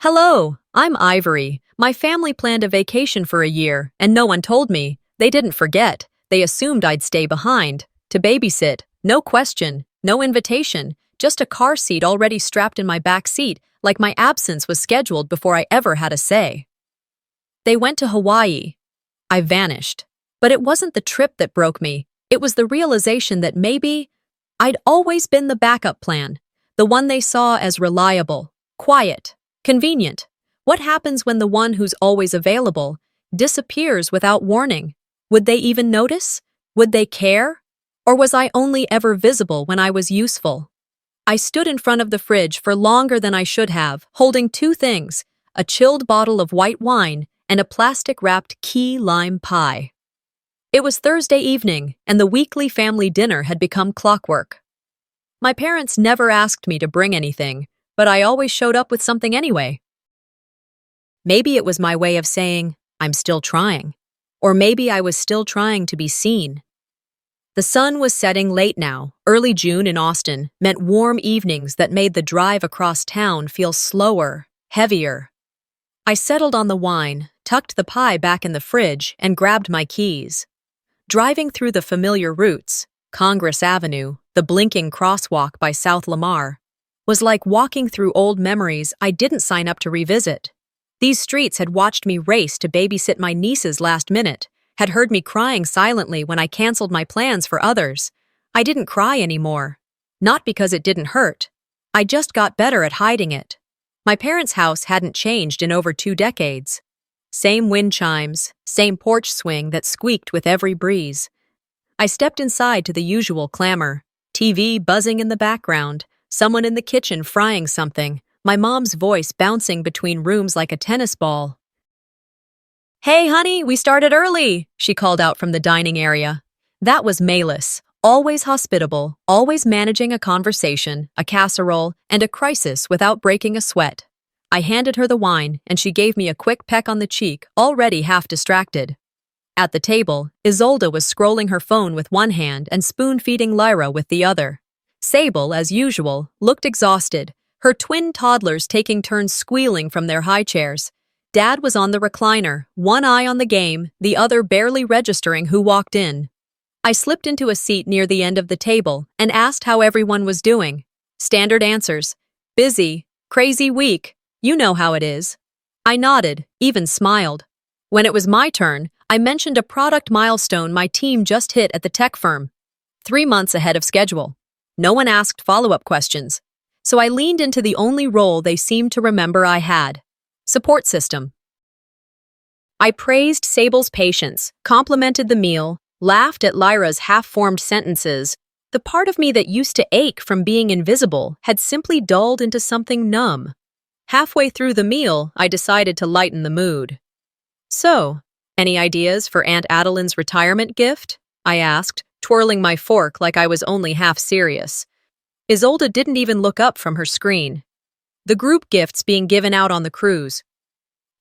Hello, I'm Ivory. My family planned a vacation for a year, and no one told me. They didn't forget. They assumed I'd stay behind. To babysit. No question, no invitation, just a car seat already strapped in my back seat, like my absence was scheduled before I ever had a say. They went to Hawaii. I vanished. But it wasn't the trip that broke me. It was the realization that maybe I'd always been the backup plan, the one they saw as reliable, quiet, convenient. What happens when the one who's always available disappears without warning? Would they even notice? Would they care? Or was I only ever visible when I was useful? I stood in front of the fridge for longer than I should have, holding two things, a chilled bottle of white wine and a plastic-wrapped key lime pie. It was Thursday evening, and the weekly family dinner had become clockwork. My parents never asked me to bring anything, but I always showed up with something anyway. Maybe it was my way of saying, I'm still trying. Or maybe I was still trying to be seen. The sun was setting late now. Early June in Austin meant warm evenings that made the drive across town feel slower, heavier. I settled on the wine, tucked the pie back in the fridge, and grabbed my keys. Driving through the familiar routes, Congress Avenue, the blinking crosswalk by South Lamar, was like walking through old memories I didn't sign up to revisit. These streets had watched me race to babysit my nieces last minute, had heard me crying silently when I canceled my plans for others. I didn't cry anymore. Not because it didn't hurt. I just got better at hiding it. My parents' house hadn't changed in over 2 decades. Same wind chimes, same porch swing that squeaked with every breeze. I stepped inside to the usual clamor, TV buzzing in the background, someone in the kitchen frying something, my mom's voice bouncing between rooms like a tennis ball. "Hey, honey, we started early," she called out from the dining area. That was Malis, always hospitable, always managing a conversation, a casserole, and a crisis without breaking a sweat. I handed her the wine, and she gave me a quick peck on the cheek, already half distracted. At the table, Isolde was scrolling her phone with one hand and spoon-feeding Lyra with the other. Sable, as usual, looked exhausted, her twin toddlers taking turns squealing from their high chairs. Dad was on the recliner, one eye on the game, the other barely registering who walked in. I slipped into a seat near the end of the table and asked how everyone was doing. Standard answers. Busy, crazy week, you know how it is. I nodded, even smiled. When it was my turn, I mentioned a product milestone my team just hit at the tech firm. 3 months ahead of schedule. No one asked follow-up questions. So I leaned into the only role they seemed to remember I had. Support system. I praised Sable's patience, complimented the meal, laughed at Lyra's half-formed sentences. The part of me that used to ache from being invisible had simply dulled into something numb. Halfway through the meal, I decided to lighten the mood. "So, any ideas for Aunt Adeline's retirement gift?" I asked, twirling my fork like I was only half serious. Isolde didn't even look up from her screen. The group gifts being given out on the cruise.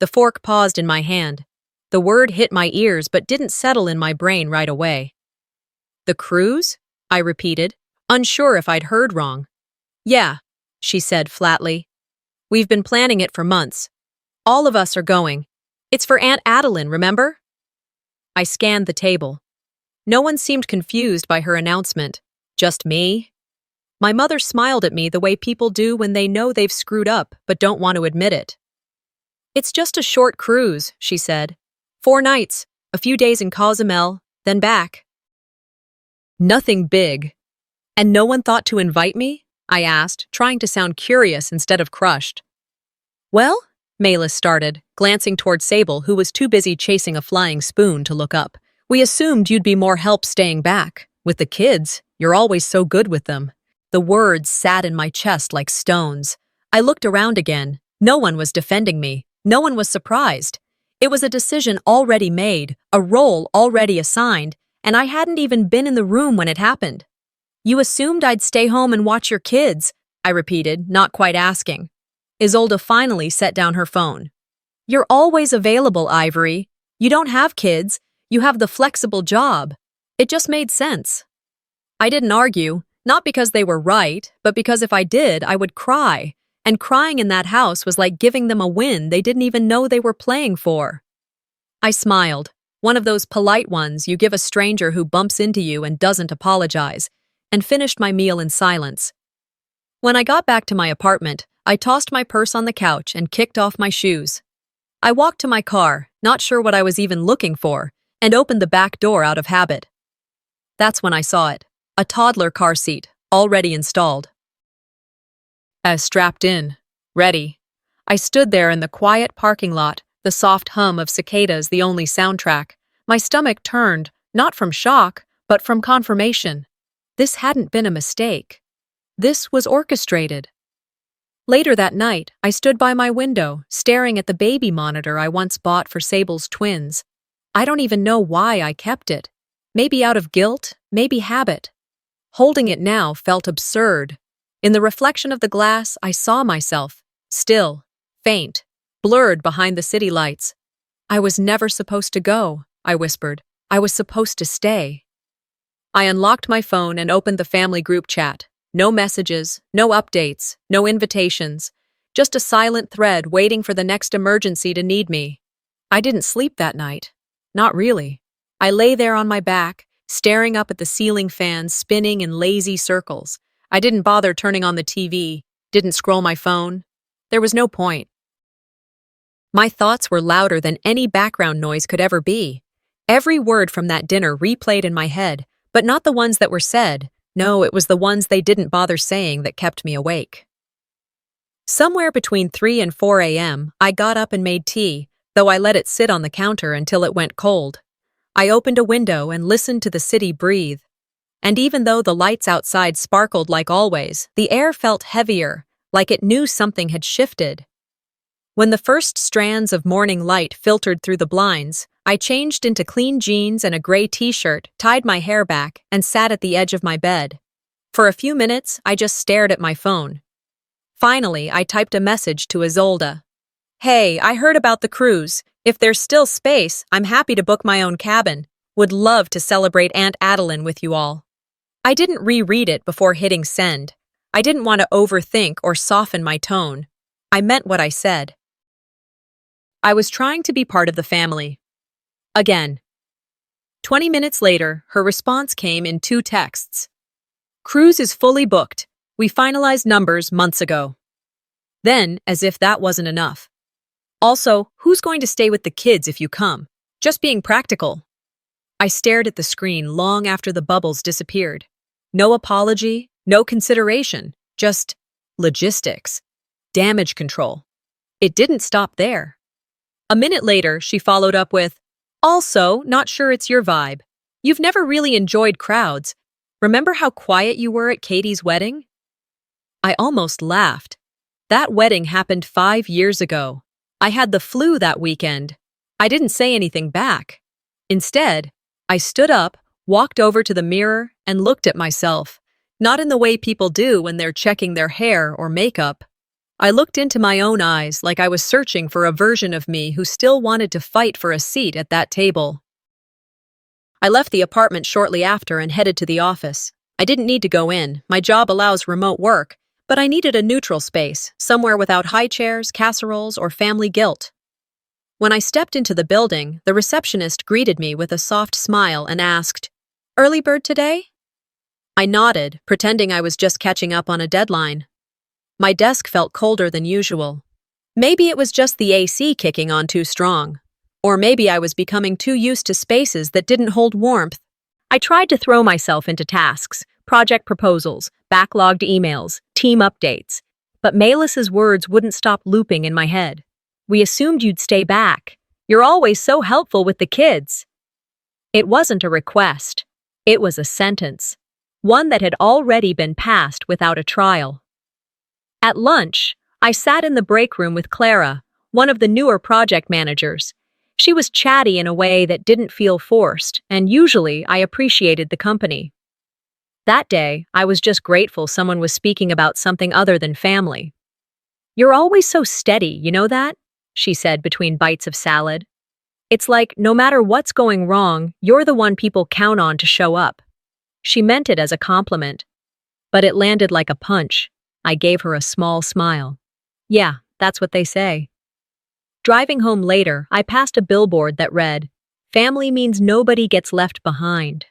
The fork paused in my hand. The word hit my ears but didn't settle in my brain right away. "The cruise?" I repeated, unsure if I'd heard wrong. "Yeah," she said flatly. "We've been planning it for months. All of us are going. It's for Aunt Adeline, remember?" I scanned the table. No one seemed confused by her announcement. Just me. My mother smiled at me the way people do when they know they've screwed up but don't want to admit it. "It's just a short cruise," she said. 4 nights, a few days in Cozumel, then back." Nothing big. "And no one thought to invite me?" I asked, trying to sound curious instead of crushed. "Well," Malis started, glancing toward Sable, who was too busy chasing a flying spoon to look up. "We assumed you'd be more help staying back. With the kids, you're always so good with them." The words sat in my chest like stones. I looked around again. No one was defending me. No one was surprised. It was a decision already made, a role already assigned, and I hadn't even been in the room when it happened. "You assumed I'd stay home and watch your kids," I repeated, not quite asking. Isolde finally set down her phone. "You're always available, Ivory. You don't have kids. You have the flexible job." It just made sense. I didn't argue, not because they were right, but because if I did, I would cry. and crying in that house was like giving them a win they didn't even know they were playing for. I smiled, one of those polite ones you give a stranger who bumps into you and doesn't apologize, and finished my meal in silence. When I got back to my apartment, I tossed my purse on the couch and kicked off my shoes. I walked to my car, not sure what I was even looking for, and opened the back door out of habit. That's when I saw it, a toddler car seat, already installed. As strapped in, ready, I stood there in the quiet parking lot, the soft hum of cicadas the only soundtrack. My stomach turned, not from shock, but from confirmation. This hadn't been a mistake. This was orchestrated. Later that night, I stood by my window, staring at the baby monitor I once bought for Sable's twins. I don't even know why I kept it. Maybe out of guilt, maybe habit. Holding it now felt absurd. In the reflection of the glass, I saw myself, still, faint, blurred behind the city lights. I was never supposed to go, I whispered. I was supposed to stay. I unlocked my phone and opened the family group chat. No messages, no updates, no invitations. Just a silent thread waiting for the next emergency to need me. I didn't sleep that night. Not really. I lay there on my back, staring up at the ceiling fan spinning in lazy circles. I didn't bother turning on the TV, didn't scroll my phone. There was no point. My thoughts were louder than any background noise could ever be. Every word from that dinner replayed in my head, but not the ones that were said. No, it was the ones they didn't bother saying that kept me awake. Somewhere between 3 and 4 a.m., I got up and made tea, though I let it sit on the counter until it went cold. I opened a window and listened to the city breathe. And even though the lights outside sparkled like always, the air felt heavier, like it knew something had shifted. When the first strands of morning light filtered through the blinds, I changed into clean jeans and a gray t-shirt, tied my hair back, and sat at the edge of my bed. For a few minutes, I just stared at my phone. Finally, I typed a message to Isolde. "Hey, I heard about the cruise. If there's still space, I'm happy to book my own cabin. Would love to celebrate Aunt Adeline with you all." I didn't reread it before hitting send. I didn't want to overthink or soften my tone. I meant what I said. I was trying to be part of the family. Again. 20 minutes later, her response came in 2 texts. "Cruise is fully booked. We finalized numbers months ago." Then, as if that wasn't enough. "Also, who's going to stay with the kids if you come? Just being practical." I stared at the screen long after the bubbles disappeared. No apology, no consideration, just logistics, damage control. It didn't stop there. A minute later, she followed up with, "Also, not sure it's your vibe. You've never really enjoyed crowds. Remember how quiet you were at Katie's wedding?" I almost laughed. That wedding happened 5 years ago. I had the flu that weekend. I didn't say anything back. Instead, I stood up, walked over to the mirror, and looked at myself, not in the way people do when they're checking their hair or makeup. I looked into my own eyes like I was searching for a version of me who still wanted to fight for a seat at that table. I left the apartment shortly after and headed to the office. I didn't need to go in. My job allows remote work, but I needed a neutral space, somewhere without high chairs, casseroles, or family guilt. When I stepped into the building, the receptionist greeted me with a soft smile and asked, "Early bird today?" I nodded, pretending I was just catching up on a deadline. My desk felt colder than usual. Maybe it was just the AC kicking on too strong. Or maybe I was becoming too used to spaces that didn't hold warmth. I tried to throw myself into tasks, project proposals, backlogged emails, team updates. But Melis's words wouldn't stop looping in my head. "We assumed you'd stay back. You're always so helpful with the kids." It wasn't a request. It was a sentence. One that had already been passed without a trial. At lunch, I sat in the break room with Clara, one of the newer project managers. She was chatty in a way that didn't feel forced, and usually I appreciated the company. That day, I was just grateful someone was speaking about something other than family. "You're always so steady, you know that?" she said between bites of salad. "It's like, no matter what's going wrong, you're the one people count on to show up." She meant it as a compliment, but it landed like a punch. I gave her a small smile. Yeah, that's what they say. Driving home later, I passed a billboard that read, "Family means nobody gets left behind."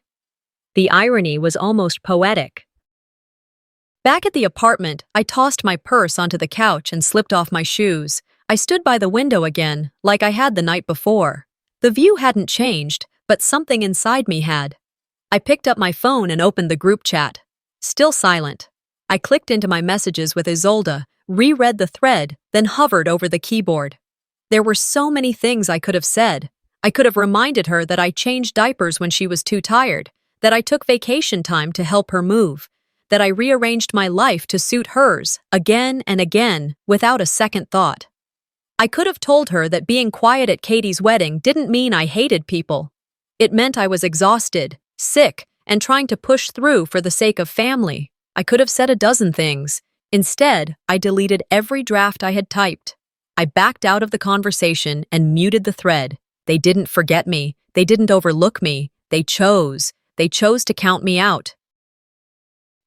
The irony was almost poetic. Back at the apartment, I tossed my purse onto the couch and slipped off my shoes. I stood by the window again, like I had the night before. The view hadn't changed, but something inside me had. I picked up my phone and opened the group chat. Still silent. I clicked into my messages with Isolde, reread the thread, then hovered over the keyboard. There were so many things I could have said. I could have reminded her that I changed diapers when she was too tired, that I took vacation time to help her move, that I rearranged my life to suit hers, again and again, without a second thought. I could have told her that being quiet at Katie's wedding didn't mean I hated people. It meant I was exhausted, sick, and trying to push through for the sake of family. I could have said a dozen things. Instead, I deleted every draft I had typed. I backed out of the conversation and muted the thread. They didn't forget me. They didn't overlook me. They chose. They chose to count me out.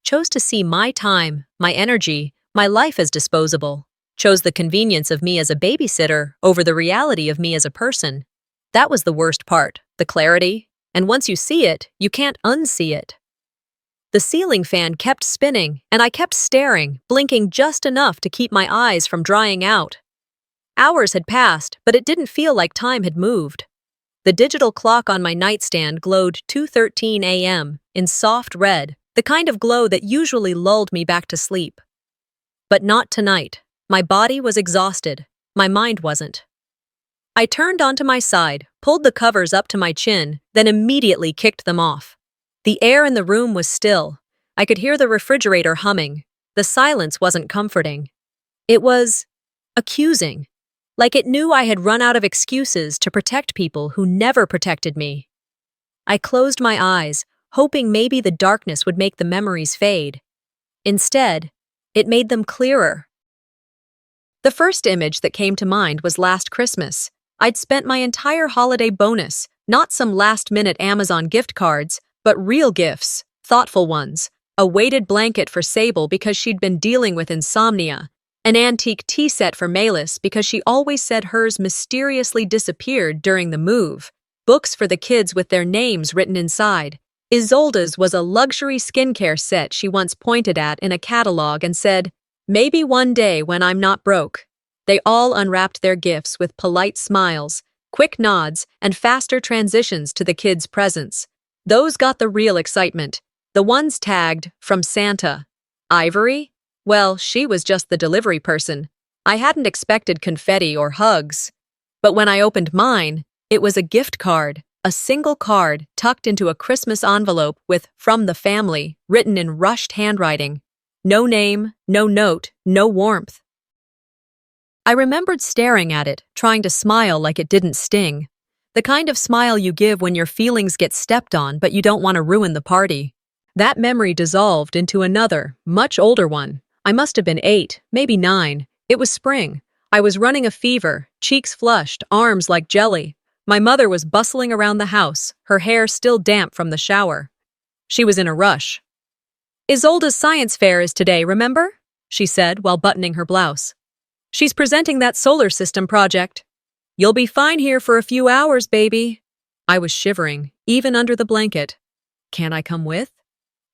Chose to see my time, my energy, my life as disposable. Chose the convenience of me as a babysitter over the reality of me as a person. That was the worst part, the clarity. And once you see it, you can't unsee it. The ceiling fan kept spinning, and I kept staring, blinking just enough to keep my eyes from drying out. Hours had passed, but it didn't feel like time had moved. The digital clock on my nightstand glowed 2:13 a.m. in soft red, the kind of glow that usually lulled me back to sleep. But not tonight. My body was exhausted. My mind wasn't. I turned onto my side, pulled the covers up to my chin, then immediately kicked them off. The air in the room was still. I could hear the refrigerator humming. The silence wasn't comforting. It was accusing. Like it knew I had run out of excuses to protect people who never protected me. I closed my eyes, hoping maybe the darkness would make the memories fade. Instead, it made them clearer. The first image that came to mind was last Christmas. I'd spent my entire holiday bonus, not some last-minute Amazon gift cards, but real gifts, thoughtful ones. A weighted blanket for Sable because she'd been dealing with insomnia, an antique tea set for Malis because she always said hers mysteriously disappeared during the move, books for the kids with their names written inside. Isolde's was a luxury skincare set she once pointed at in a catalog and said, "Maybe one day when I'm not broke." They all unwrapped their gifts with polite smiles, quick nods, and faster transitions to the kids' presents. Those got the real excitement. The ones tagged, "From Santa." Ivory? Well, she was just the delivery person. I hadn't expected confetti or hugs. But when I opened mine, it was a gift card, a single card tucked into a Christmas envelope with "From the Family" written in rushed handwriting. No name, no note, no warmth. I remembered staring at it, trying to smile like it didn't sting. The kind of smile you give when your feelings get stepped on but you don't want to ruin the party. That memory dissolved into another, much older one. I must have been 8, maybe 9. It was spring. I was running a fever, cheeks flushed, arms like jelly. My mother was bustling around the house, her hair still damp from the shower. She was in a rush. "Isolde's science fair is today, remember?" she said while buttoning her blouse. "She's presenting that solar system project. You'll be fine here for a few hours, baby." I was shivering, even under the blanket. "Can I come with?"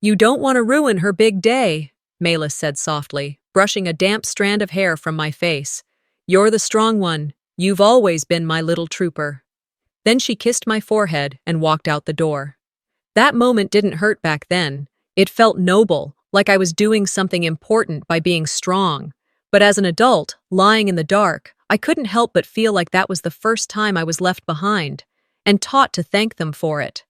"You don't want to ruin her big day," Malis said softly, brushing a damp strand of hair from my face. "You're the strong one. You've always been my little trooper." Then she kissed my forehead and walked out the door. That moment didn't hurt back then. It felt noble, like I was doing something important by being strong. But as an adult, lying in the dark, I couldn't help but feel like that was the first time I was left behind, and taught to thank them for it.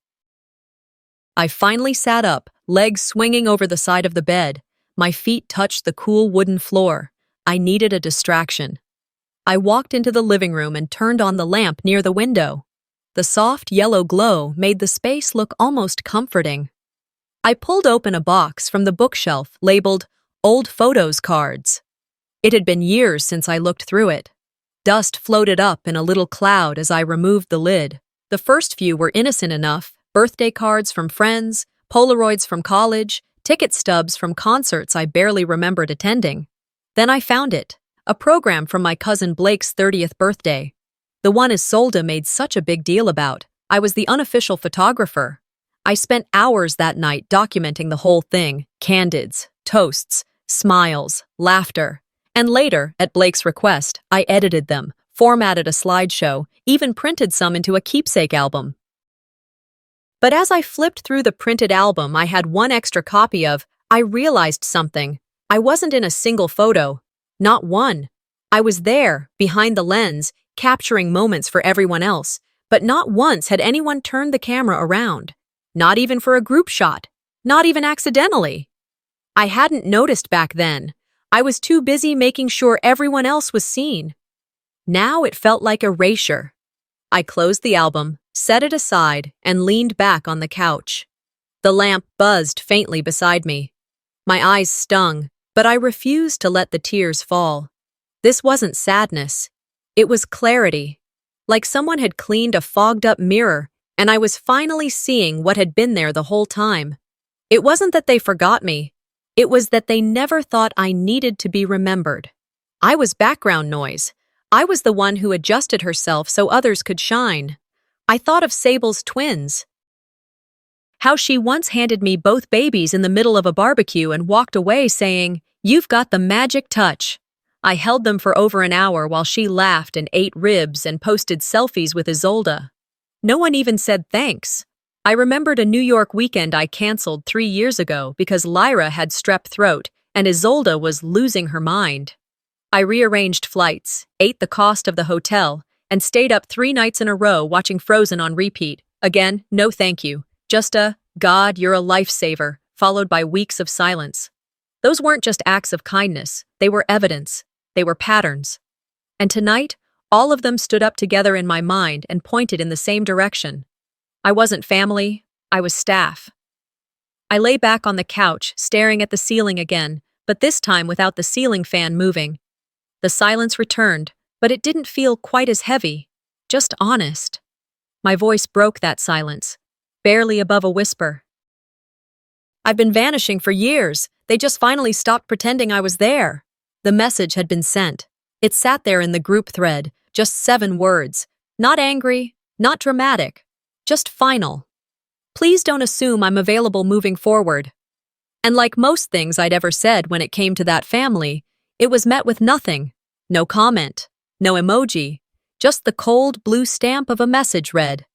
I finally sat up, legs swinging over the side of the bed. My feet touched the cool wooden floor. I needed a distraction. I walked into the living room and turned on the lamp near the window. The soft yellow glow made the space look almost comforting. I pulled open a box from the bookshelf labeled "Old Photos Cards." It had been years since I looked through it. Dust floated up in a little cloud as I removed the lid. The first few were innocent enough: birthday cards from friends, Polaroids from college, ticket stubs from concerts I barely remembered attending. Then I found it, a program from my cousin Blake's 30th birthday. The one Isolde made such a big deal about. I was the unofficial photographer. I spent hours that night documenting the whole thing, candids, toasts, smiles, laughter. And later, at Blake's request, I edited them, formatted a slideshow, even printed some into a keepsake album. But as I flipped through the printed album I had one extra copy of, I realized something. I wasn't in a single photo. Not one. I was there, behind the lens, capturing moments for everyone else, but not once had anyone turned the camera around. Not even for a group shot. Not even accidentally. I hadn't noticed back then. I was too busy making sure everyone else was seen. Now it felt like erasure. I closed the album, set it aside, and leaned back on the couch. The lamp buzzed faintly beside me. My eyes stung, but I refused to let the tears fall. This wasn't sadness. It was clarity. Like someone had cleaned a fogged-up mirror, and I was finally seeing what had been there the whole time. It wasn't that they forgot me. It was that they never thought I needed to be remembered. I was background noise. I was the one who adjusted herself so others could shine. I thought of Sable's twins. How she once handed me both babies in the middle of a barbecue and walked away saying, "You've got the magic touch." I held them for over an hour while she laughed and ate ribs and posted selfies with Isolde. No one even said thanks. I remembered a New York weekend I canceled 3 years ago because Lyra had strep throat and Isolde was losing her mind. I rearranged flights, ate the cost of the hotel, and stayed up 3 nights in a row watching Frozen on repeat. Again, no thank you. Just a, "God, you're a lifesaver," followed by weeks of silence. Those weren't just acts of kindness. They were evidence. They were patterns. And tonight, all of them stood up together in my mind and pointed in the same direction. I wasn't family, I was staff. I lay back on the couch, staring at the ceiling again, but this time without the ceiling fan moving. The silence returned, but it didn't feel quite as heavy, just honest. My voice broke that silence, barely above a whisper. "I've been vanishing for years. They just finally stopped pretending I was there." The message had been sent. It sat there in the group thread, just 7 words. Not angry, not dramatic, just final. "Please don't assume I'm available moving forward." And like most things I'd ever said when it came to that family, it was met with nothing. No comment, no emoji, just the cold blue stamp of a message read.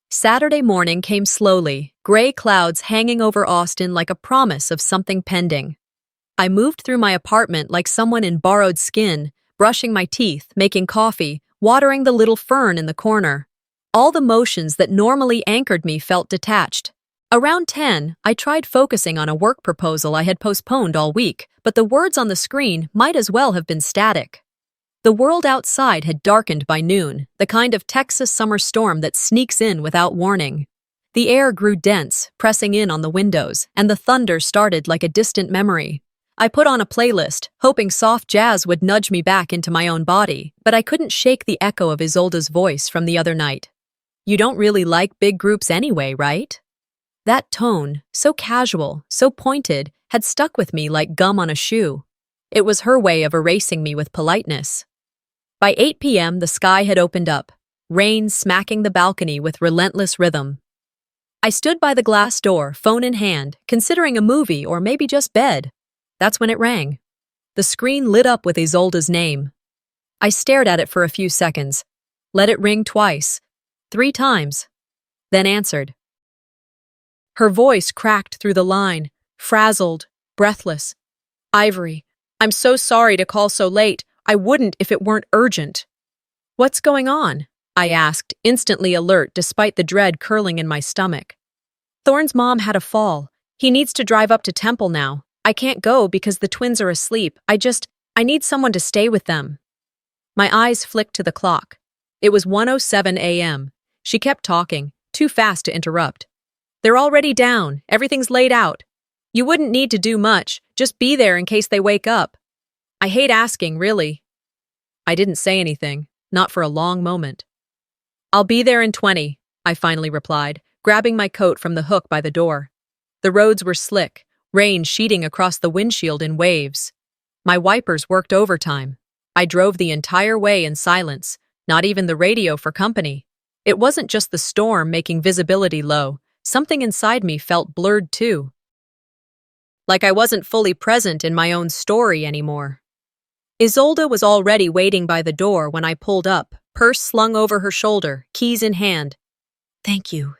Saturday morning came slowly, gray clouds hanging over Austin like a promise of something pending. I moved through my apartment like someone in borrowed skin, brushing my teeth, making coffee, watering the little fern in the corner. All the motions that normally anchored me felt detached. Around 10, I tried focusing on a work proposal I had postponed all week, but the words on the screen might as well have been static. The world outside had darkened by noon, the kind of Texas summer storm that sneaks in without warning. The air grew dense, pressing in on the windows, and the thunder started like a distant memory. I put on a playlist, hoping soft jazz would nudge me back into my own body, but I couldn't shake the echo of Isolde's voice from the other night. "You don't really like big groups anyway, right?" That tone, so casual, so pointed, had stuck with me like gum on a shoe. It was her way of erasing me with politeness. By 8 p.m., the sky had opened up, rain smacking the balcony with relentless rhythm. I stood by the glass door, phone in hand, considering a movie or maybe just bed. That's when it rang. The screen lit up with Isolde's name. I stared at it for a few seconds, let it ring twice, 3 times, then answered. Her voice cracked through the line, frazzled, breathless. "Ivory, I'm so sorry to call so late. I wouldn't if it weren't urgent." "What's going on?" I asked, instantly alert despite the dread curling in my stomach. "Thorne's mom had a fall. He needs to drive up to Temple now. I can't go because the twins are asleep. I need someone to stay with them." My eyes flicked to the clock. It was 1:07 a.m. She kept talking, too fast to interrupt. "They're already down. Everything's laid out. You wouldn't need to do much. Just be there in case they wake up. I hate asking, really." I didn't say anything, not for a long moment. "I'll be there in 20, I finally replied, grabbing my coat from the hook by the door. The roads were slick, rain sheeting across the windshield in waves. My wipers worked overtime. I drove the entire way in silence, not even the radio for company. It wasn't just the storm making visibility low. Something inside me felt blurred too. Like I wasn't fully present in my own story anymore. Isolde was already waiting by the door when I pulled up, purse slung over her shoulder, keys in hand. Thank you,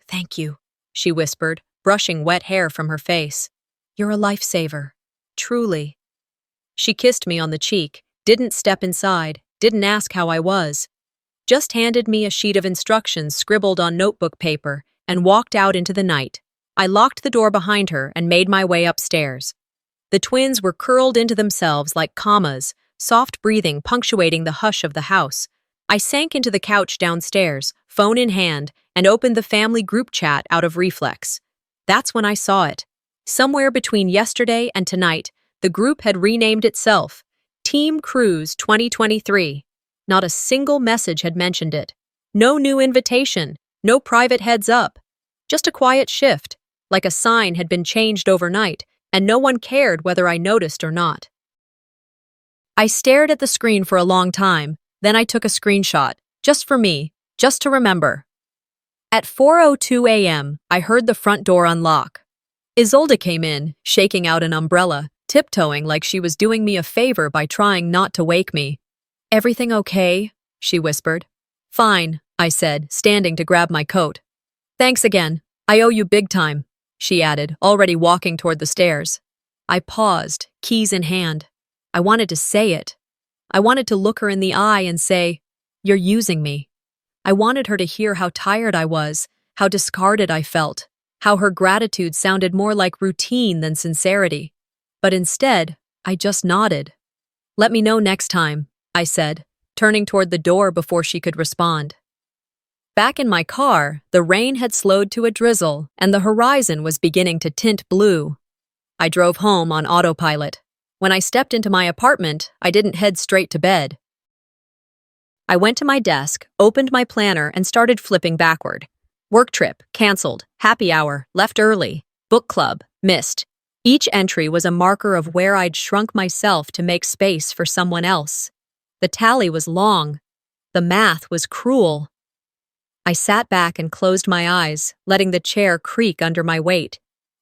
she whispered, brushing wet hair from her face. You're a lifesaver. Truly. She kissed me on the cheek, didn't step inside, didn't ask how I was. Just handed me a sheet of instructions scribbled on notebook paper and walked out into the night. I locked the door behind her and made my way upstairs. The twins were curled into themselves like commas, soft breathing punctuating the hush of the house. I sank into the couch downstairs, phone in hand, and opened the family group chat out of reflex. That's when I saw it. Somewhere between yesterday and tonight, the group had renamed itself Team Cruise 2023. Not a single message had mentioned it. No new invitation, no private heads up. Just a quiet shift, like a sign had been changed overnight, and no one cared whether I noticed or not. I stared at the screen for a long time, then I took a screenshot, just for me, just to remember. At 4:02 a.m., I heard the front door unlock. Isolde came in, shaking out an umbrella, tiptoeing like she was doing me a favor by trying not to wake me. Everything okay? She whispered. Fine, I said, standing to grab my coat. Thanks again. I owe you big time, she added, already walking toward the stairs. I paused, keys in hand. I wanted to say it. I wanted to look her in the eye and say, "You're using me." I wanted her to hear how tired I was, how discarded I felt, how her gratitude sounded more like routine than sincerity. But instead, I just nodded. "Let me know next time," I said, turning toward the door before she could respond. Back in my car, the rain had slowed to a drizzle, and the horizon was beginning to tint blue. I drove home on autopilot. When I stepped into my apartment, I didn't head straight to bed. I went to my desk, opened my planner, and started flipping backward. Work trip, canceled. Happy hour, left early. Book club, missed. Each entry was a marker of where I'd shrunk myself to make space for someone else. The tally was long. The math was cruel. I sat back and closed my eyes, letting the chair creak under my weight.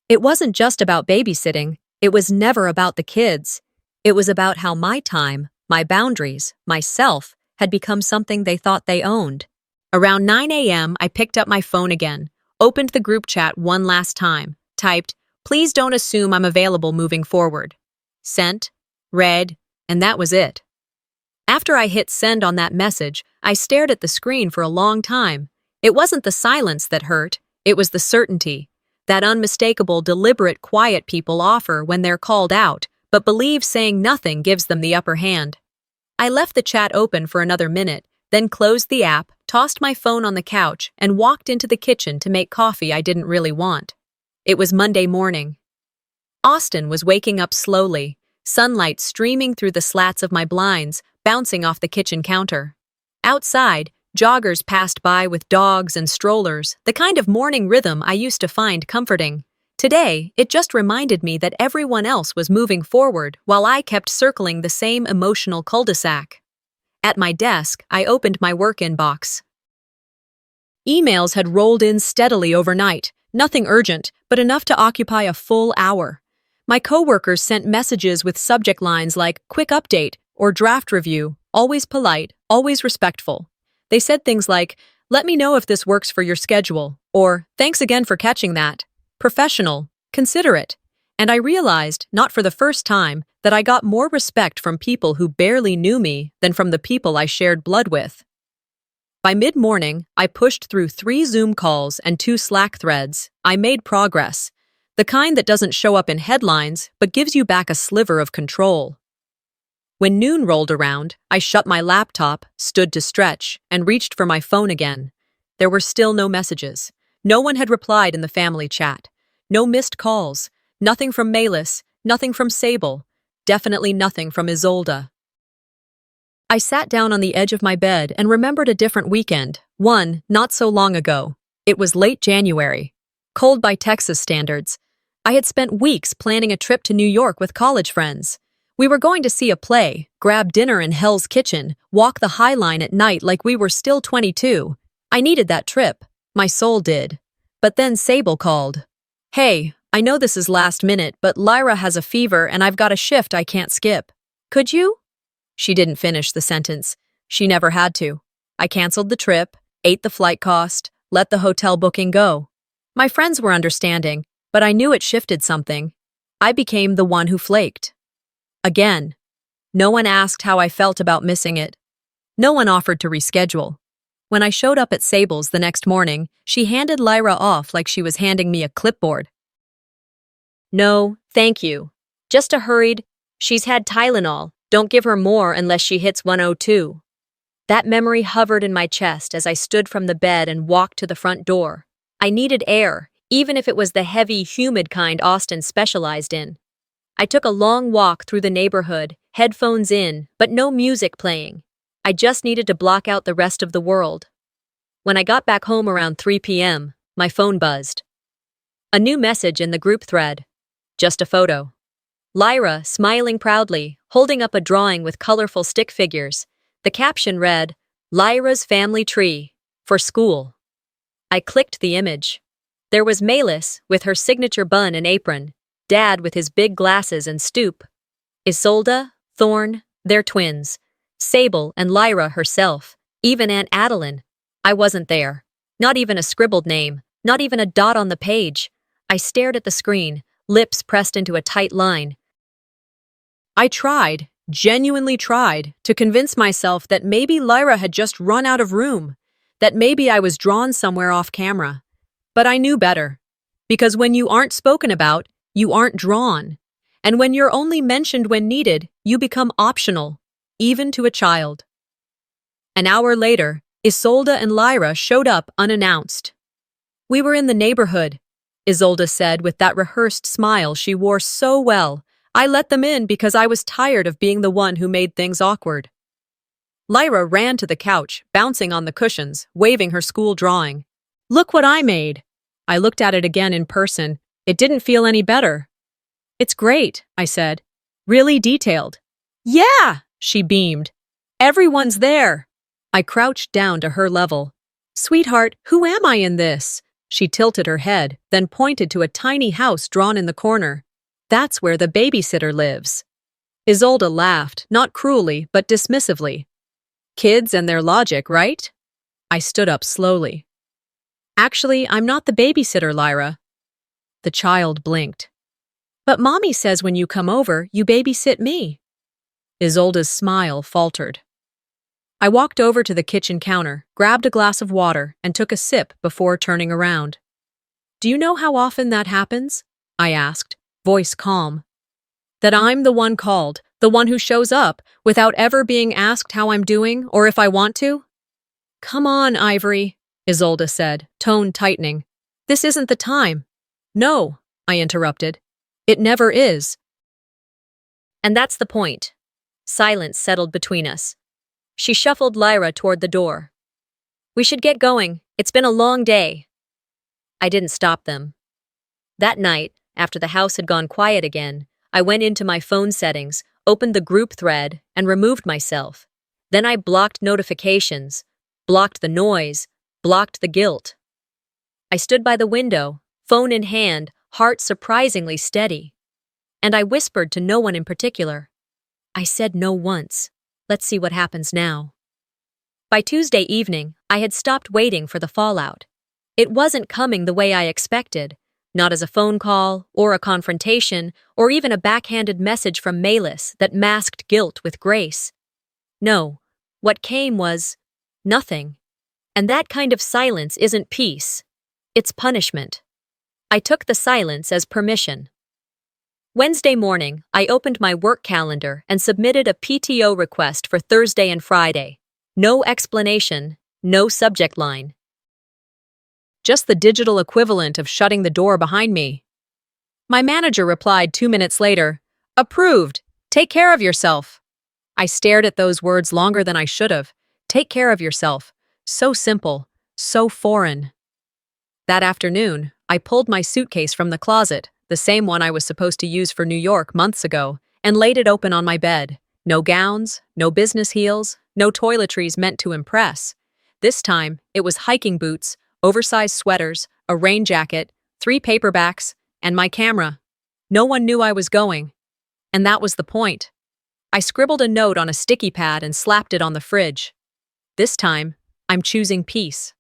It wasn't just about babysitting. It was never about the kids. It was about how my time, my boundaries, myself, had become something they thought they owned. Around 9 a.m., I picked up my phone again, opened the group chat one last time, typed, "Please don't assume I'm available moving forward." Sent, read, and that was it. After I hit send on that message, I stared at the screen for a long time. It wasn't the silence that hurt, it was the certainty. That unmistakable, deliberate quiet people offer when they're called out, but believe saying nothing gives them the upper hand. I left the chat open for another minute, then closed the app, tossed my phone on the couch, and walked into the kitchen to make coffee I didn't really want. It was Monday morning. Austin was waking up slowly, sunlight streaming through the slats of my blinds, bouncing off the kitchen counter. Outside, joggers passed by with dogs and strollers, the kind of morning rhythm I used to find comforting. Today, it just reminded me that everyone else was moving forward while I kept circling the same emotional cul-de-sac. At my desk, I opened my work inbox. Emails had rolled in steadily overnight, nothing urgent, but enough to occupy a full hour. My coworkers sent messages with subject lines like "quick update" or "draft review," always polite, always respectful. They said things like, "Let me know if this works for your schedule," or "Thanks again for catching that." Professional, considerate. And I realized, not for the first time, that I got more respect from people who barely knew me than from the people I shared blood with. By mid-morning, I pushed through 3 Zoom calls and 2 Slack threads. I made progress. The kind that doesn't show up in headlines, but gives you back a sliver of control. When noon rolled around, I shut my laptop, stood to stretch, and reached for my phone again. There were still no messages. No one had replied in the family chat. No missed calls. Nothing from Malis, nothing from Sable. Definitely nothing from Isolde. I sat down on the edge of my bed and remembered a different weekend, one not so long ago. It was late January. Cold by Texas standards. I had spent weeks planning a trip to New York with college friends. We were going to see a play, grab dinner in Hell's Kitchen, walk the High Line at night like we were still 22. I needed that trip. My soul did. But then Sable called. Hey, I know this is last minute, but Lyra has a fever and I've got a shift I can't skip. Could you? She didn't finish the sentence. She never had to. I canceled the trip, ate the flight cost, let the hotel booking go. My friends were understanding, but I knew it shifted something. I became the one who flaked. Again. No one asked how I felt about missing it. No one offered to reschedule. When I showed up at Sable's the next morning, she handed Lyra off like she was handing me a clipboard. No, thank you. Just a hurried, she's had Tylenol, don't give her more unless she hits 102. That memory hovered in my chest as I stood from the bed and walked to the front door. I needed air, even if it was the heavy, humid kind Austin specialized in. I took a long walk through the neighborhood, headphones in, but no music playing. I just needed to block out the rest of the world. When I got back home around 3 p.m., my phone buzzed. A new message in the group thread. Just a photo. Lyra, smiling proudly, holding up a drawing with colorful stick figures. The caption read, Lyra's family tree, for school. I clicked the image. There was Malis with her signature bun and apron, Dad with his big glasses and stoop. Isolde, Thorn, they're twins. Sable and Lyra herself, even Aunt Adeline. I wasn't there. Not even a scribbled name, not even a dot on the page. I stared at the screen, lips pressed into a tight line. I tried, genuinely tried, to convince myself that maybe Lyra had just run out of room, that maybe I was drawn somewhere off camera. But I knew better. Because when you aren't spoken about, you aren't drawn. And when you're only mentioned when needed, you become optional, even to a child. An hour later, Isolde and Lyra showed up unannounced. We were in the neighborhood, Isolde said with that rehearsed smile she wore so well. I let them in because I was tired of being the one who made things awkward. Lyra ran to the couch, bouncing on the cushions, waving her school drawing. Look what I made. I looked at it again in person. It didn't feel any better. It's great, I said. Really detailed. Yeah, she beamed. Everyone's there. I crouched down to her level. Sweetheart, who am I in this? She tilted her head, then pointed to a tiny house drawn in the corner. That's where the babysitter lives. Isolde laughed, not cruelly, but dismissively. Kids and their logic, right? I stood up slowly. Actually, I'm not the babysitter, Lyra. The child blinked. But Mommy says when you come over, you babysit me. Isolde's smile faltered. I walked over to the kitchen counter, grabbed a glass of water, and took a sip before turning around. Do you know how often that happens? I asked, voice calm. That I'm the one called, the one who shows up, without ever being asked how I'm doing or if I want to? Come on, Ivory, Isolde said, tone tightening. This isn't the time. No, I interrupted. It never is. And that's the point. Silence settled between us. She shuffled Lyra toward the door. We should get going. It's been a long day. I didn't stop them. That night, after the house had gone quiet again, I went into my phone settings, opened the group thread, and removed myself. Then I blocked notifications, blocked the noise, blocked the guilt. I stood by the window, phone in hand, heart surprisingly steady. And I whispered to no one in particular. I said no once. Let's see what happens now. By Tuesday evening, I had stopped waiting for the fallout. It wasn't coming the way I expected, not as a phone call, or a confrontation, or even a backhanded message from Malis that masked guilt with grace. No, what came was nothing. And that kind of silence isn't peace. It's punishment. I took the silence as permission. Wednesday morning, I opened my work calendar and submitted a PTO request for Thursday and Friday. No explanation, no subject line. Just the digital equivalent of shutting the door behind me. My manager replied 2 minutes later, Approved. Take care of yourself. I stared at those words longer than I should have. Take care of yourself. So simple, so foreign. That afternoon, I pulled my suitcase from the closet, the same one I was supposed to use for New York months ago, and laid it open on my bed. No gowns, no business heels, no toiletries meant to impress. This time, it was hiking boots, oversized sweaters, a rain jacket, 3 paperbacks, and my camera. No one knew I was going. And that was the point. I scribbled a note on a sticky pad and slapped it on the fridge. This time, I'm choosing peace.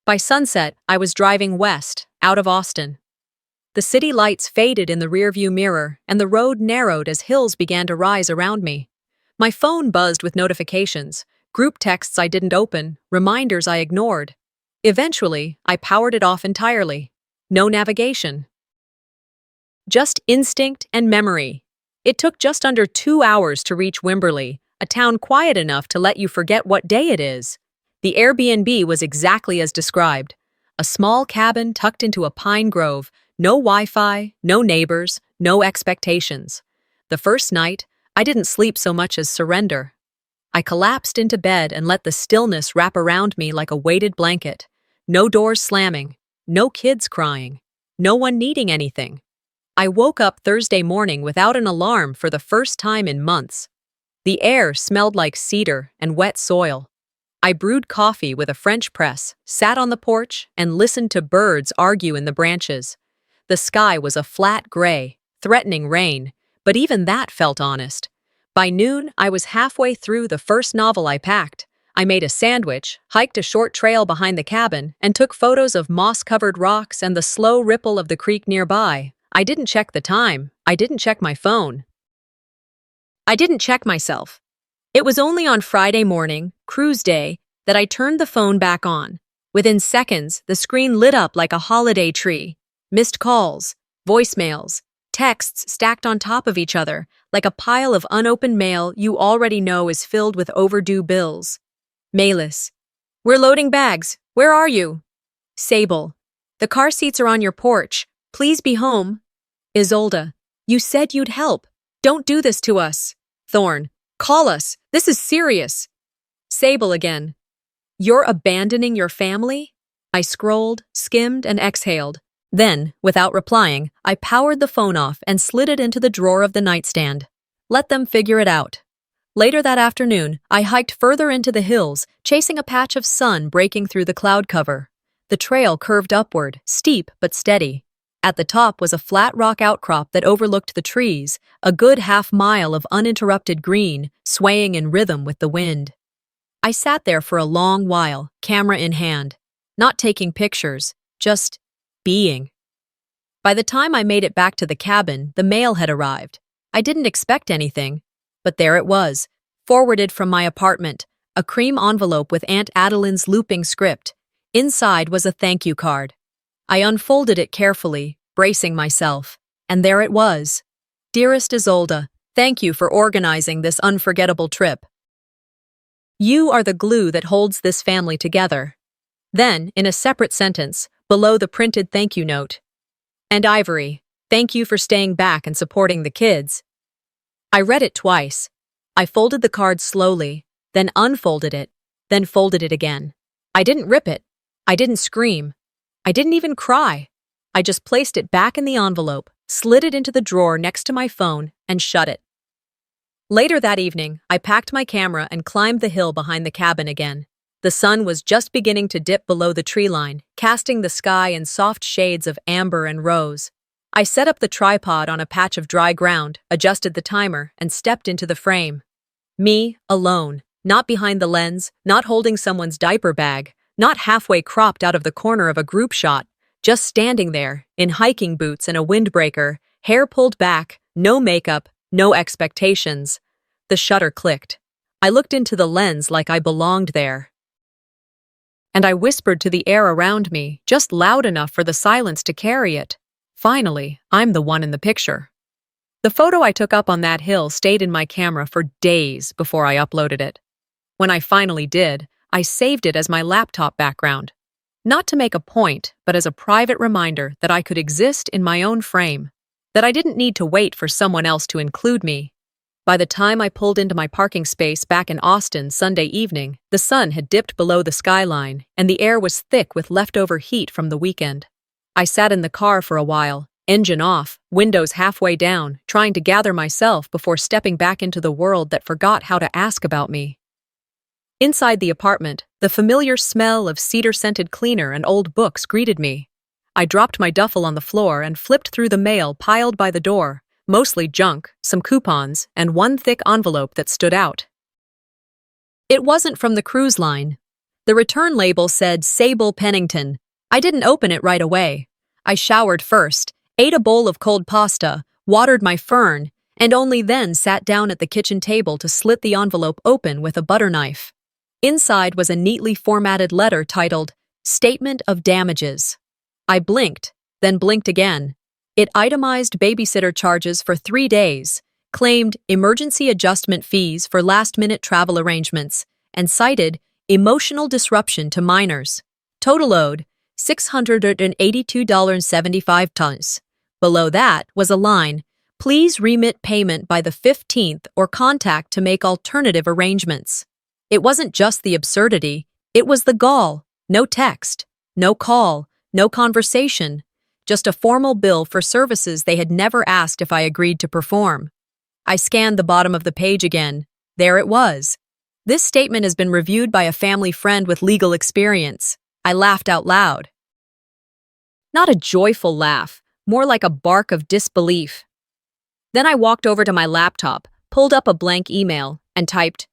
By sunset, I was driving west, out of Austin. The city lights faded in the rearview mirror, and the road narrowed as hills began to rise around me. My phone buzzed with notifications, group texts I didn't open, reminders I ignored. Eventually, I powered it off entirely. No navigation. Just instinct and memory. It took just under 2 hours to reach Wimberley, a town quiet enough to let you forget what day it is. The Airbnb was exactly as described. A small cabin tucked into a pine grove, no Wi-Fi, no neighbors, no expectations. The first night, I didn't sleep so much as surrender. I collapsed into bed and let the stillness wrap around me like a weighted blanket. No doors slamming, no kids crying, no one needing anything. I woke up Thursday morning without an alarm for the first time in months. The air smelled like cedar and wet soil. I brewed coffee with a French press, sat on the porch, and listened to birds argue in the branches. The sky was a flat gray, threatening rain, but even that felt honest. By noon, I was halfway through the first novel I packed. I made a sandwich, hiked a short trail behind the cabin, and took photos of moss-covered rocks and the slow ripple of the creek nearby. I didn't check the time. I didn't check my phone. I didn't check myself. It was only on Friday morning, cruise day, that I turned the phone back on. Within seconds, the screen lit up like a holiday tree. Missed calls, voicemails, texts stacked on top of each other, like a pile of unopened mail you already know is filled with overdue bills. Malis. We're loading bags. Where are you? Sable. The car seats are on your porch. Please be home. Isolde. You said you'd help. Don't do this to us. Thorn. Call us. This is serious. Sable again. You're abandoning your family? I scrolled, skimmed, and exhaled. Then, without replying, I powered the phone off and slid it into the drawer of the nightstand. Let them figure it out. Later that afternoon, I hiked further into the hills, chasing a patch of sun breaking through the cloud cover. The trail curved upward, steep but steady. At the top was a flat rock outcrop that overlooked the trees, a good half-mile of uninterrupted green, swaying in rhythm with the wind. I sat there for a long while, camera in hand, not taking pictures, just being. By the time I made it back to the cabin, the mail had arrived. I didn't expect anything, but there it was, forwarded from my apartment, a cream envelope with Aunt Adeline's looping script. Inside was a thank you card. I unfolded it carefully, bracing myself, and there it was. Dearest Isolde, thank you for organizing this unforgettable trip. You are the glue that holds this family together. Then, in a separate sentence, below the printed thank you note. And Ivory, thank you for staying back and supporting the kids. I read it twice. I folded the card slowly, then unfolded it, then folded it again. I didn't rip it. I didn't scream. I didn't even cry. I just placed it back in the envelope, slid it into the drawer next to my phone, and shut it. Later that evening, I packed my camera and climbed the hill behind the cabin again. The sun was just beginning to dip below the tree line, casting the sky in soft shades of amber and rose. I set up the tripod on a patch of dry ground, adjusted the timer, and stepped into the frame. Me, alone, not behind the lens, not holding someone's diaper bag, not halfway cropped out of the corner of a group shot, just standing there, in hiking boots and a windbreaker, hair pulled back, no makeup, no expectations. The shutter clicked. I looked into the lens like I belonged there. And I whispered to the air around me, just loud enough for the silence to carry it. Finally, I'm the one in the picture. The photo I took up on that hill stayed in my camera for days before I uploaded it. When I finally did, I saved it as my laptop background. Not to make a point, but as a private reminder that I could exist in my own frame, that I didn't need to wait for someone else to include me. By the time I pulled into my parking space back in Austin Sunday evening, the sun had dipped below the skyline, and the air was thick with leftover heat from the weekend. I sat in the car for a while, Engine off, windows halfway down, trying to gather myself before stepping back into the world that forgot how to ask about me. Inside the apartment, the familiar smell of cedar-scented cleaner and old books greeted me. I dropped my duffel on the floor and flipped through the mail piled by the door, mostly junk, some coupons, and one thick envelope that stood out. It wasn't from the cruise line. The return label said Sable Pennington. I didn't open it right away. I showered first, ate a bowl of cold pasta, watered my fern, and only then sat down at the kitchen table to slit the envelope open with a butter knife. Inside was a neatly formatted letter titled, Statement of Damages. I blinked, then blinked again. It itemized babysitter charges for 3 days, claimed emergency adjustment fees for last-minute travel arrangements, and cited emotional disruption to minors. Total owed $682.75. Below that was a line, please remit payment by the 15th or contact to make alternative arrangements. It wasn't just the absurdity, it was the gall. No text, no call, no conversation, just a formal bill for services they had never asked if I agreed to perform. I scanned the bottom of the page again. There it was. This statement has been reviewed by a family friend with legal experience. I laughed out loud. Not a joyful laugh, more like a bark of disbelief. Then I walked over to my laptop, pulled up a blank email, and typed,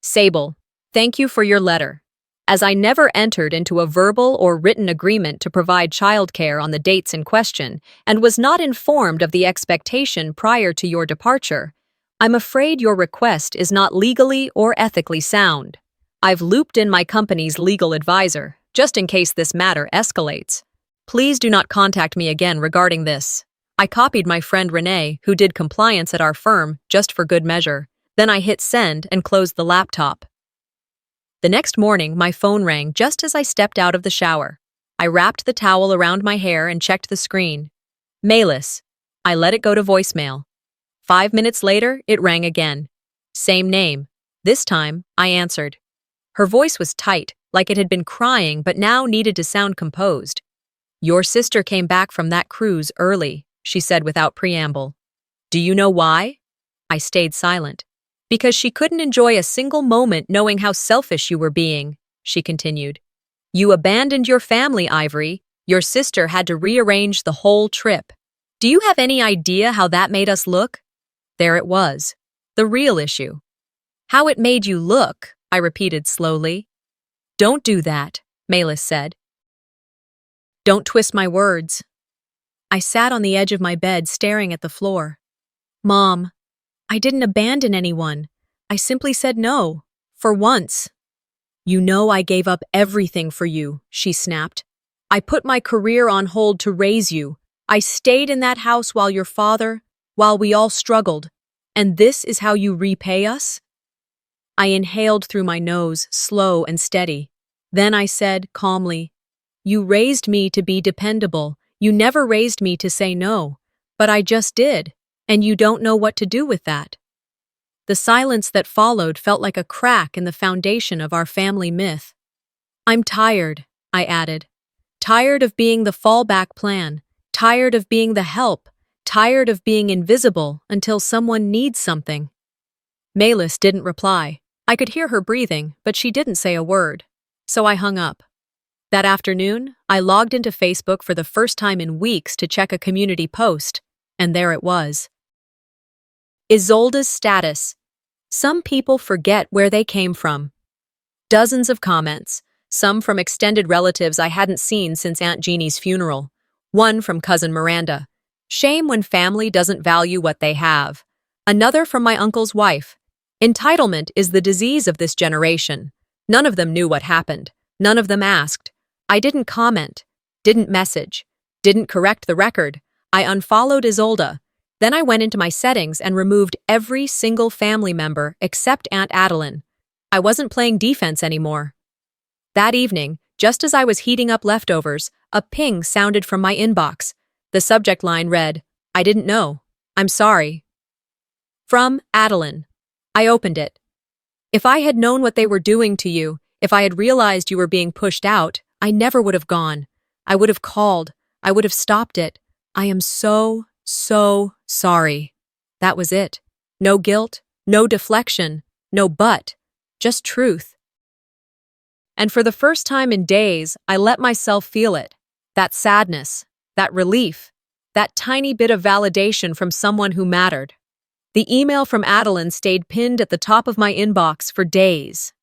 Sable, thank you for your letter. As I never entered into a verbal or written agreement to provide childcare on the dates in question and was not informed of the expectation prior to your departure, I'm afraid your request is not legally or ethically sound. I've looped in my company's legal advisor, just in case this matter escalates. Please do not contact me again regarding this. I copied my friend Renee, who did compliance at our firm, just for good measure. Then I hit send and closed the laptop. The next morning, my phone rang just as I stepped out of the shower. I wrapped the towel around my hair and checked the screen. Mayless. I let it go to voicemail. 5 minutes later, it rang again. Same name. This time, I answered. Her voice was tight, like it had been crying but now needed to sound composed. Your sister came back from that cruise early, she said without preamble. Do you know why? I stayed silent. Because she couldn't enjoy a single moment knowing how selfish you were being, she continued. You abandoned your family, Ivory. Your sister had to rearrange the whole trip. Do you have any idea how that made us look? There it was. The real issue. How it made you look, I repeated slowly. Don't do that, Mayless said. Don't twist my words. I sat on the edge of my bed staring at the floor. Mom, I didn't abandon anyone. I simply said no. For once. You know I gave up everything for you, she snapped. I put my career on hold to raise you. I stayed in that house while we all struggled. And this is how you repay us? I inhaled through my nose, slow and steady. Then I said calmly, You raised me to be dependable. You never raised me to say no. But I just did. And you don't know what to do with that. The silence that followed felt like a crack in the foundation of our family myth. I'm tired, I added. Tired of being the fallback plan, tired of being the help, tired of being invisible until someone needs something. Mayless didn't reply. I could hear her breathing, but she didn't say a word. So I hung up. That afternoon, I logged into Facebook for the first time in weeks to check a community post, and there it was. Isolde's status. Some people forget where they came from. Dozens of comments, some from extended relatives I hadn't seen since Aunt Jeannie's funeral. One from cousin Miranda. Shame when family doesn't value what they have. Another from my uncle's wife. Entitlement is the disease of this generation. None of them knew what happened. None of them asked. I didn't comment, didn't message, didn't correct the record. I unfollowed Isolde. Then I went into my settings and removed every single family member except Aunt Adeline. I wasn't playing defense anymore. That evening, just as I was heating up leftovers, a ping sounded from my inbox. The subject line read, I didn't know. I'm sorry. From Adeline. I opened it. If I had known what they were doing to you, if I had realized you were being pushed out, I never would have gone. I would have called. I would have stopped it. I am so, so sorry. That was it. No guilt, no deflection, no but, just truth. And for the first time in days, I let myself feel it. That sadness, that relief, that tiny bit of validation from someone who mattered. The email from Adeline stayed pinned at the top of my inbox for days.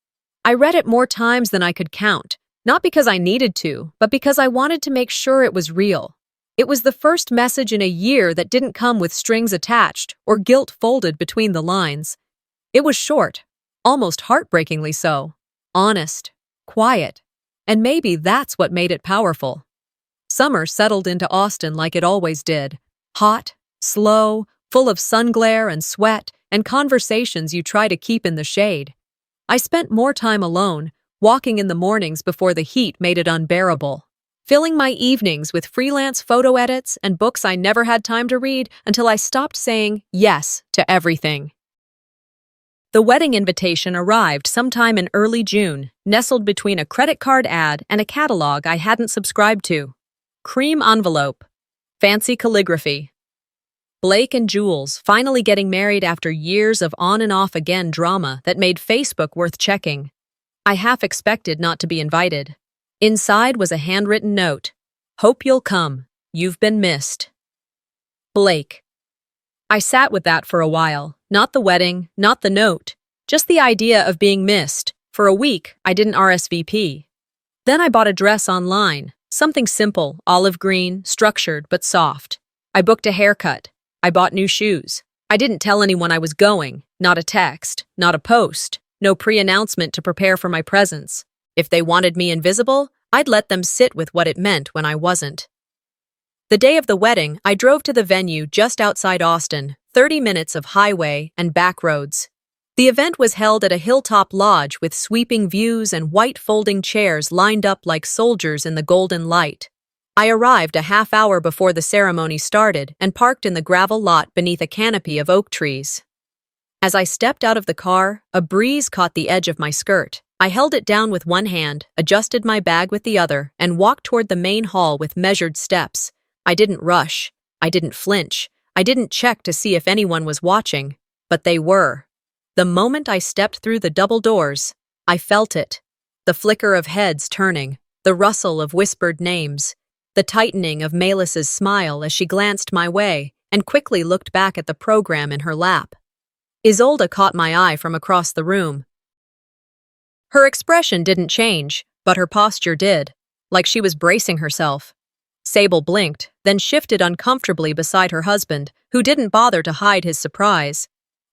I read it more times than I could count, not because I needed to, but because I wanted to make sure it was real. It was the first message in a year that didn't come with strings attached or guilt folded between the lines. It was short, almost heartbreakingly so, honest, quiet, and maybe that's what made it powerful. Summer settled into Austin like it always did, hot, slow, full of sun glare and sweat and conversations you try to keep in the shade. I spent more time alone, walking in the mornings before the heat made it unbearable, filling my evenings with freelance photo edits and books I never had time to read until I stopped saying yes to everything. The wedding invitation arrived sometime in early June, nestled between a credit card ad and a catalog I hadn't subscribed to. Cream envelope, fancy calligraphy. Blake and Jules finally getting married after years of on and off again drama that made Facebook worth checking. I half expected not to be invited. Inside was a handwritten note. Hope you'll come. You've been missed. Blake. I sat with that for a while. Not the wedding, not the note. Just the idea of being missed. For a week, I didn't RSVP. Then I bought a dress online. Something simple, olive green, structured but soft. I booked a haircut. I bought new shoes. I didn't tell anyone I was going. Not a text, not a post, no pre-announcement to prepare for my presence. If they wanted me invisible, I'd let them sit with what it meant when I wasn't. The day of the wedding, I drove to the venue just outside Austin, 30 minutes of highway and back roads. The event was held at a hilltop lodge with sweeping views and white folding chairs lined up like soldiers in the golden light. I arrived a half hour before the ceremony started and parked in the gravel lot beneath a canopy of oak trees. As I stepped out of the car, a breeze caught the edge of my skirt. I held it down with one hand, adjusted my bag with the other, and walked toward the main hall with measured steps. I didn't rush. I didn't flinch. I didn't check to see if anyone was watching, but they were. The moment I stepped through the double doors, I felt it. The flicker of heads turning, the rustle of whispered names, the tightening of Melis's smile as she glanced my way and quickly looked back at the program in her lap. Isolde caught my eye from across the room. Her expression didn't change, but her posture did, like she was bracing herself. Sable blinked, then shifted uncomfortably beside her husband, who didn't bother to hide his surprise.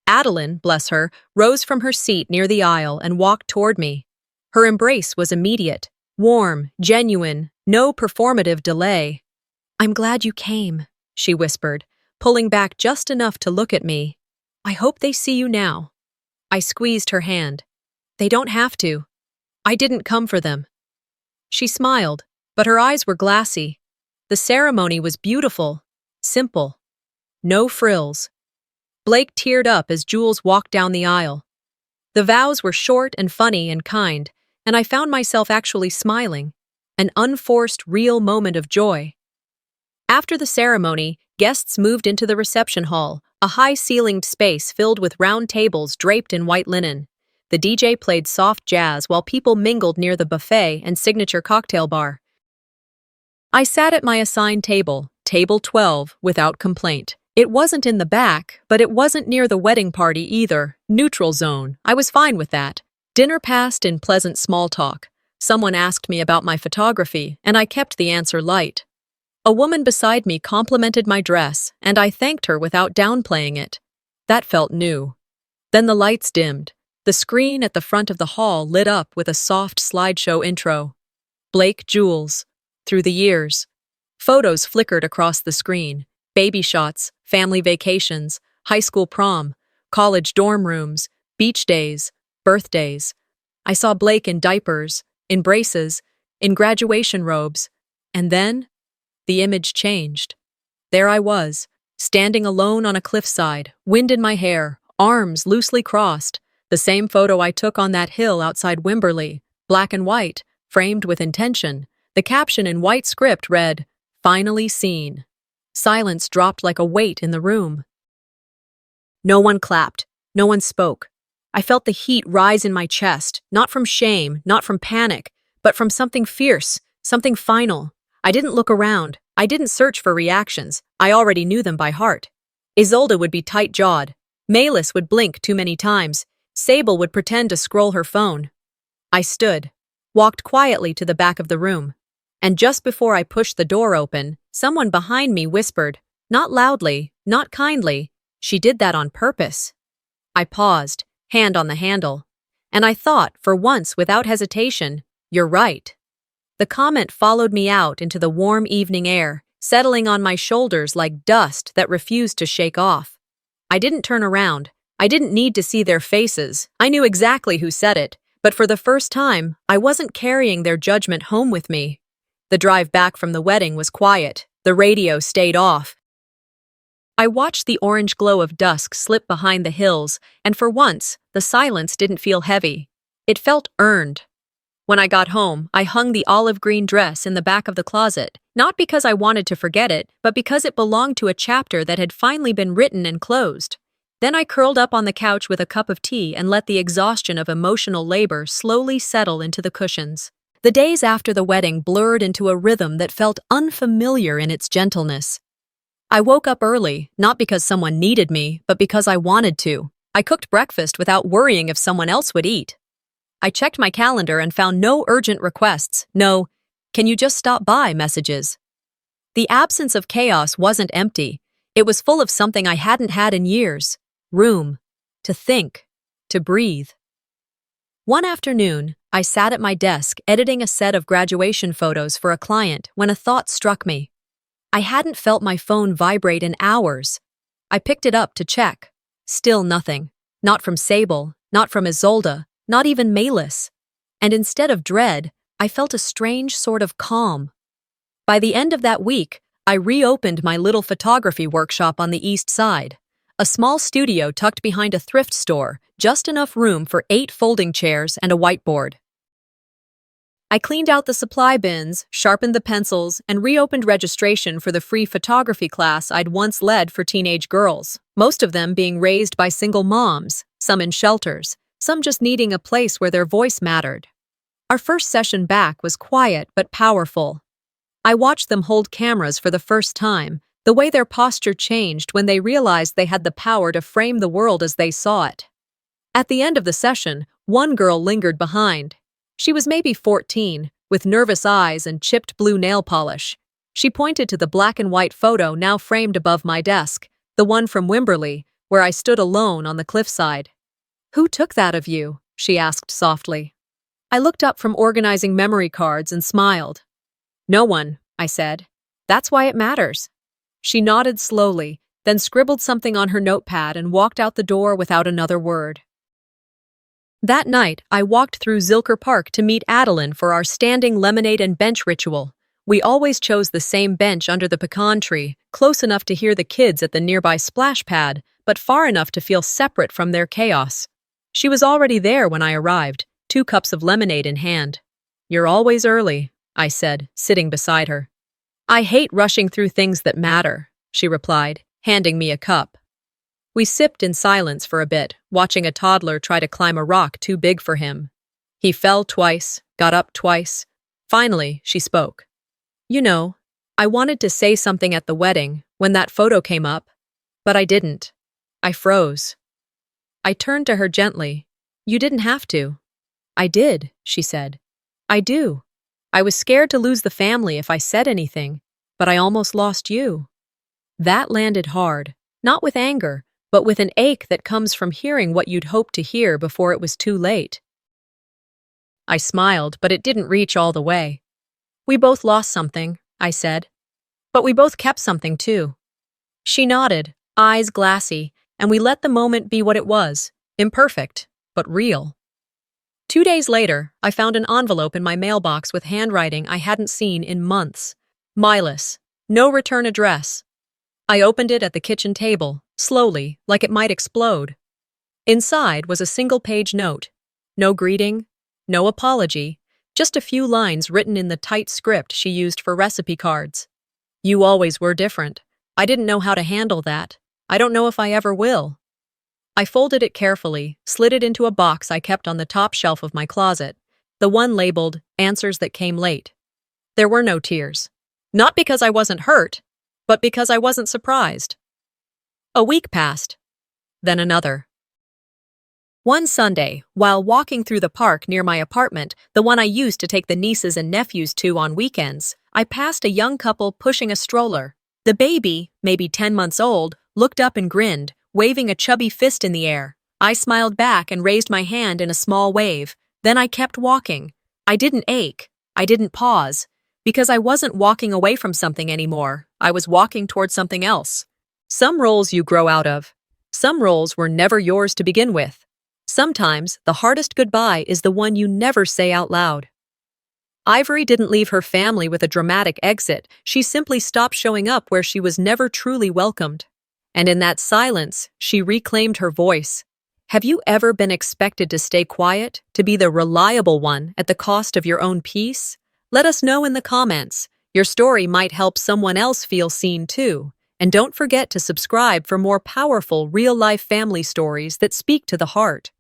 Adeline, bless her, rose from her seat near the aisle and walked toward me. Her embrace was immediate, warm, genuine, no performative delay. "I'm glad you came," she whispered, pulling back just enough to look at me. "I hope they see you now." I squeezed her hand. "They don't have to. I didn't come for them." She smiled, but her eyes were glassy. The ceremony was beautiful, simple. No frills. Blake teared up as Jules walked down the aisle. The vows were short and funny and kind, and I found myself actually smiling. An unforced, real moment of joy. After the ceremony, guests moved into the reception hall, a high-ceilinged space filled with round tables draped in white linen. The DJ played soft jazz while people mingled near the buffet and signature cocktail bar. I sat at my assigned table, table 12, without complaint. It wasn't in the back, but it wasn't near the wedding party either. Neutral zone. I was fine with that. Dinner passed in pleasant small talk. Someone asked me about my photography, and I kept the answer light. A woman beside me complimented my dress, and I thanked her without downplaying it. That felt new. Then the lights dimmed. The screen at the front of the hall lit up with a soft slideshow intro. Blake Jules. Through the years. Photos flickered across the screen. Baby shots, family vacations, high school prom, college dorm rooms, beach days, birthdays. I saw Blake in diapers, in braces, in graduation robes, and then the image changed. There I was, standing alone on a cliffside, wind in my hair, arms loosely crossed, the same photo I took on that hill outside Wimberley, black and white, framed with intention. The caption in white script read, "Finally seen." Silence dropped like a weight in the room. No one clapped. No one spoke. I felt the heat rise in my chest, not from shame, not from panic, but from something fierce, something final. I didn't look around. I didn't search for reactions. I already knew them by heart. Isolde would be tight-jawed. Malis would blink too many times. Sable would pretend to scroll her phone. I stood, walked quietly to the back of the room. And just before I pushed the door open, someone behind me whispered, not loudly, not kindly, "She did that on purpose." I paused, hand on the handle. And I thought, for once without hesitation, "You're right." The comment followed me out into the warm evening air, settling on my shoulders like dust that refused to shake off. I didn't turn around. I didn't need to see their faces. I knew exactly who said it, but for the first time, I wasn't carrying their judgment home with me. The drive back from the wedding was quiet. The radio stayed off. I watched the orange glow of dusk slip behind the hills, and for once, the silence didn't feel heavy. It felt earned. When I got home, I hung the olive green dress in the back of the closet, not because I wanted to forget it, but because it belonged to a chapter that had finally been written and closed. Then I curled up on the couch with a cup of tea and let the exhaustion of emotional labor slowly settle into the cushions. The days after the wedding blurred into a rhythm that felt unfamiliar in its gentleness. I woke up early, not because someone needed me, but because I wanted to. I cooked breakfast without worrying if someone else would eat. I checked my calendar and found no urgent requests, no "can you just stop by" messages. The absence of chaos wasn't empty. It was full of something I hadn't had in years. Room. To think. To breathe. One afternoon, I sat at my desk editing a set of graduation photos for a client when a thought struck me. I hadn't felt my phone vibrate in hours. I picked it up to check. Still nothing. Not from Sable, not from Isolde, not even Malis. And instead of dread, I felt a strange sort of calm. By the end of that week, I reopened my little photography workshop on the east side. A small studio tucked behind a thrift store, just enough room for 8 folding chairs and a whiteboard. I cleaned out the supply bins, sharpened the pencils, and reopened registration for the free photography class I'd once led for teenage girls, most of them being raised by single moms, some in shelters, some just needing a place where their voice mattered. Our first session back was quiet but powerful. I watched them hold cameras for the first time, the way their posture changed when they realized they had the power to frame the world as they saw it. At the end of the session, one girl lingered behind. She was maybe 14, with nervous eyes and chipped blue nail polish. She pointed to the black and white photo now framed above my desk, the one from Wimberley, where I stood alone on the cliffside. "Who took that of you?" she asked softly. I looked up from organizing memory cards and smiled. "No one," I said. "That's why it matters." She nodded slowly, then scribbled something on her notepad and walked out the door without another word. That night, I walked through Zilker Park to meet Adeline for our standing lemonade and bench ritual. We always chose the same bench under the pecan tree, close enough to hear the kids at the nearby splash pad, but far enough to feel separate from their chaos. She was already there when I arrived, 2 cups of lemonade in hand. "You're always early," I said, sitting beside her. "I hate rushing through things that matter," she replied, handing me a cup. We sipped in silence for a bit, watching a toddler try to climb a rock too big for him. He fell twice, got up twice. Finally, she spoke. "You know, I wanted to say something at the wedding when that photo came up, but I didn't. I froze." I turned to her gently. "You didn't have to." "I did," she said. "I do. I was scared to lose the family if I said anything, but I almost lost you." That landed hard, not with anger, but with an ache that comes from hearing what you'd hoped to hear before it was too late. I smiled, but it didn't reach all the way. "We both lost something," I said. "But we both kept something too." She nodded, eyes glassy, and we let the moment be what it was, imperfect, but real. 2 days later, I found an envelope in my mailbox with handwriting I hadn't seen in months. Milas. No return address. I opened it at the kitchen table, slowly, like it might explode. Inside was a single-page note. No greeting, no apology, just a few lines written in the tight script she used for recipe cards. "You always were different. I didn't know how to handle that. I don't know if I ever will. I folded it carefully, slid it into a box I kept on the top shelf of my closet, the one labeled Answers That Came Late. There were no tears. Not because I wasn't hurt, but because I wasn't surprised. A week passed, then another. One Sunday, while walking through the park near my apartment, the one I used to take the nieces and nephews to on weekends, I passed a young couple pushing a stroller. The baby, maybe 10 months old, looked up and grinned, waving a chubby fist in the air. I smiled back and raised my hand in a small wave. Then I kept walking. I didn't ache. I didn't pause. Because I wasn't walking away from something anymore. I was walking toward something else. Some roles you grow out of. Some roles were never yours to begin with. Sometimes, the hardest goodbye is the one you never say out loud. Ivory didn't leave her family with a dramatic exit. She simply stopped showing up where she was never truly welcomed. And in that silence, she reclaimed her voice. Have you ever been expected to stay quiet, to be the reliable one at the cost of your own peace? Let us know in the comments. Your story might help someone else feel seen too. And don't forget to subscribe for more powerful real-life family stories that speak to the heart.